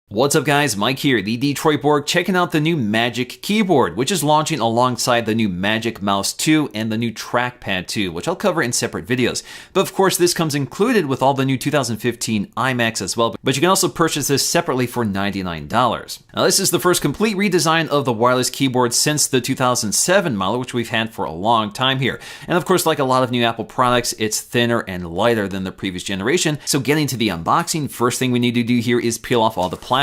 What's up guys, Mike here, the Detroit Borg, checking out the new Magic Keyboard, which is launching alongside the new Magic Mouse 2 and the new Trackpad 2, which I'll cover in separate videos. But of course, this comes included with all the new 2015 iMacs as well, but you can also purchase this separately for $99. Now this is the first complete redesign of the wireless keyboard since the 2007 model, which we've had for a long time here. And of course, like a lot of new Apple products, it's thinner and lighter than the previous generation. So getting to the unboxing, first thing we need to do here is peel off all the plastic.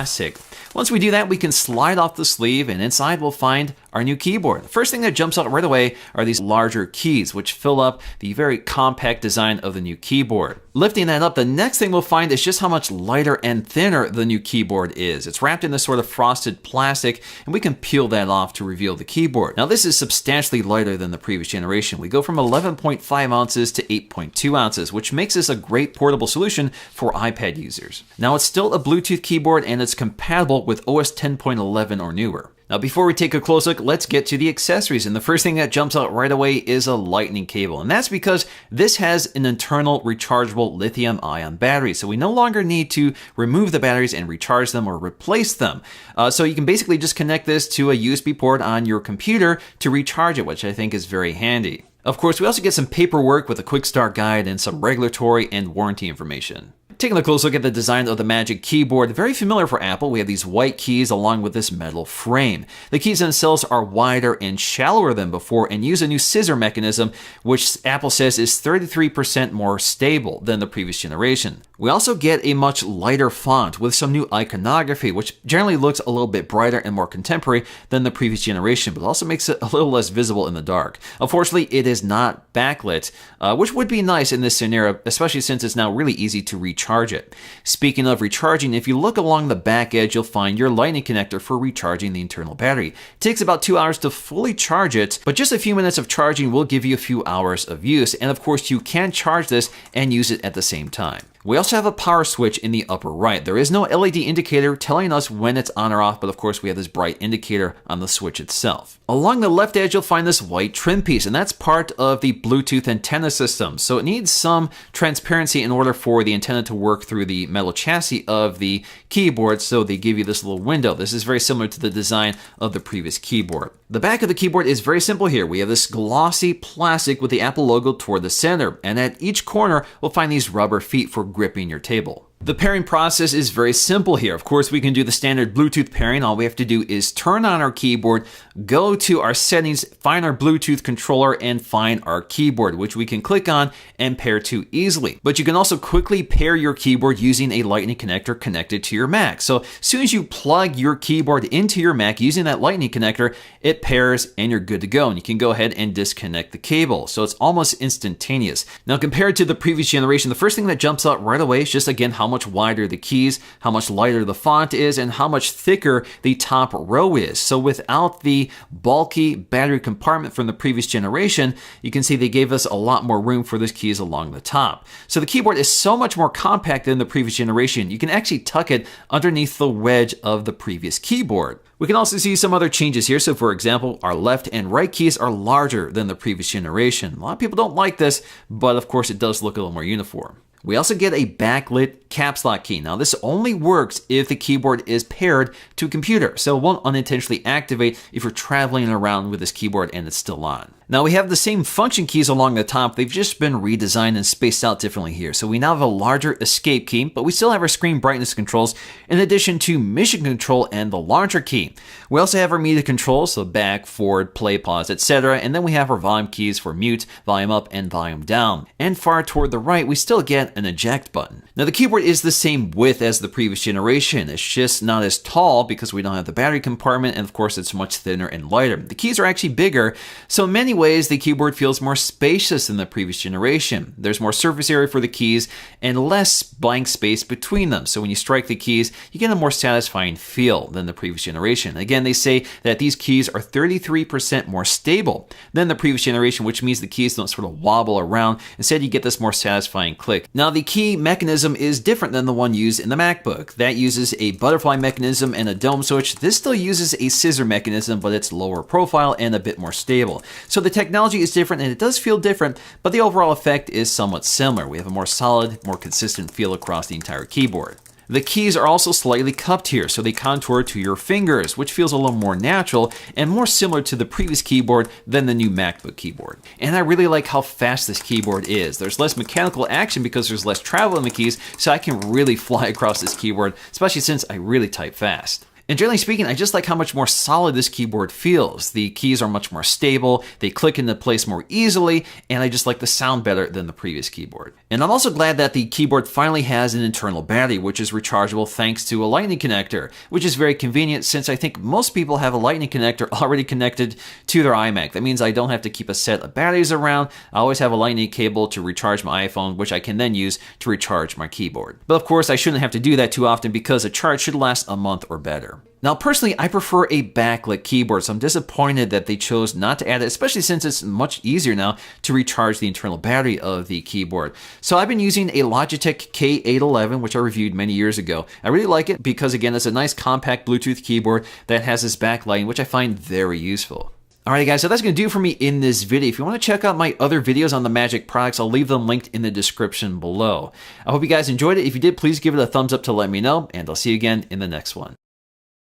Once we do that, we can slide off the sleeve and inside we'll find our new keyboard. The first thing that jumps out right away are these larger keys, which fill up the very compact design of the new keyboard. Lifting that up, the next thing we'll find is just how much lighter and thinner the new keyboard is. It's wrapped in this sort of frosted plastic, and we can peel that off to reveal the keyboard. Now this is substantially lighter than the previous generation. We go from 11.5 ounces to 8.2 ounces, which makes this a great portable solution for iPad users. Now it's still a Bluetooth keyboard and it's compatible with OS 10.11 or newer. Now before we take a close look, let's get to the accessories, and the first thing that jumps out right away is a lightning cable, and that's because this has an internal rechargeable lithium-ion battery, so we no longer need to remove the batteries and recharge them or replace them. So you can basically just connect this to a USB port on your computer to recharge it, which I think is very handy. Of course, we also get some paperwork with a quick start guide and some regulatory and warranty information. Taking a close look at the design of the Magic Keyboard, very familiar for Apple, we have these white keys along with this metal frame. The keys themselves are wider and shallower than before and use a new scissor mechanism, which Apple says is 33% more stable than the previous generation. We also get a much lighter font with some new iconography, which generally looks a little bit brighter and more contemporary than the previous generation, but also makes it a little less visible in the dark. Unfortunately, it is not backlit, which would be nice in this scenario, especially since it's now really easy to recharge it. Speaking of recharging, if you look along the back edge, you'll find your lightning connector for recharging the internal battery. It takes about 2 hours to fully charge it, but just a few minutes of charging will give you a few hours of use, and of course you can charge this and use it at the same time. We also have a power switch in the upper right. There is no LED indicator telling us when it's on or off, but of course we have this bright indicator on the switch itself. Along the left edge, you'll find this white trim piece, and that's part of the Bluetooth antenna system. So it needs some transparency in order for the antenna to work through the metal chassis of the keyboard, so they give you this little window. This is very similar to the design of the previous keyboard. The back of the keyboard is very simple here. We have this glossy plastic with the Apple logo toward the center, and at each corner, we'll find these rubber feet for gripping your table. The pairing process is very simple here. Of course, we can do the standard Bluetooth pairing. All we have to do is turn on our keyboard, go to our settings, find our Bluetooth controller, and find our keyboard, which we can click on and pair to easily. But you can also quickly pair your keyboard using a lightning connector connected to your Mac. So as soon as you plug your keyboard into your Mac using that lightning connector, it pairs and you're good to go. And you can go ahead and disconnect the cable. So it's almost instantaneous. Now, compared to the previous generation, the first thing that jumps out right away is just, again, how much wider the keys, how much lighter the font is, and how much thicker the top row is. So without the bulky battery compartment from the previous generation, you can see they gave us a lot more room for those keys along the top. So the keyboard is so much more compact than the previous generation. You can actually tuck it underneath the wedge of the previous keyboard. We can also see some other changes here. So for example, our left and right keys are larger than the previous generation. A lot of people don't like this, but of course it does look a little more uniform. We also get a backlit caps lock key. Now this only works if the keyboard is paired to a computer, so it won't unintentionally activate if you're traveling around with this keyboard and it's still on. Now we have the same function keys along the top, they've just been redesigned and spaced out differently here. So we now have a larger escape key, but we still have our screen brightness controls in addition to mission control and the launcher key. We also have our media controls, so back, forward, play, pause, etc. And then we have our volume keys for mute, volume up, and volume down. And far toward the right, we still get an eject button. Now the keyboard is the same width as the previous generation. It's just not as tall because we don't have the battery compartment, and of course it's much thinner and lighter. The keys are actually bigger, so in many ways the keyboard feels more spacious than the previous generation. There's more surface area for the keys and less blank space between them. So when you strike the keys, you get a more satisfying feel than the previous generation. Again, they say that these keys are 33% more stable than the previous generation, which means the keys don't sort of wobble around. Instead, you get this more satisfying click. Now, the key mechanism is different than the one used in the MacBook. That uses a butterfly mechanism and a dome switch. This still uses a scissor mechanism, but it's lower profile and a bit more stable. So the technology is different and it does feel different, but the overall effect is somewhat similar. We have a more solid, more consistent feel across the entire keyboard. The keys are also slightly cupped here, so they contour to your fingers, which feels a little more natural and more similar to the previous keyboard than the new MacBook keyboard. And I really like how fast this keyboard is. There's less mechanical action because there's less travel in the keys, so I can really fly across this keyboard, especially since I really type fast. And generally speaking, I just like how much more solid this keyboard feels. The keys are much more stable, they click into place more easily, and I just like the sound better than the previous keyboard. And I'm also glad that the keyboard finally has an internal battery, which is rechargeable thanks to a lightning connector, which is very convenient since I think most people have a lightning connector already connected to their iMac. That means I don't have to keep a set of batteries around. I always have a lightning cable to recharge my iPhone, which I can then use to recharge my keyboard. But of course, I shouldn't have to do that too often because a charge should last a month or better. Now, personally, I prefer a backlit keyboard, so I'm disappointed that they chose not to add it, especially since it's much easier now to recharge the internal battery of the keyboard. So I've been using a Logitech K811, which I reviewed many years ago. I really like it because, again, it's a nice compact Bluetooth keyboard that has this backlighting, which I find very useful. Alright guys, so that's going to do it for me in this video. If you want to check out my other videos on the Magic products, I'll leave them linked in the description below. I hope you guys enjoyed it. If you did, please give it a thumbs up to let me know, and I'll see you again in the next one.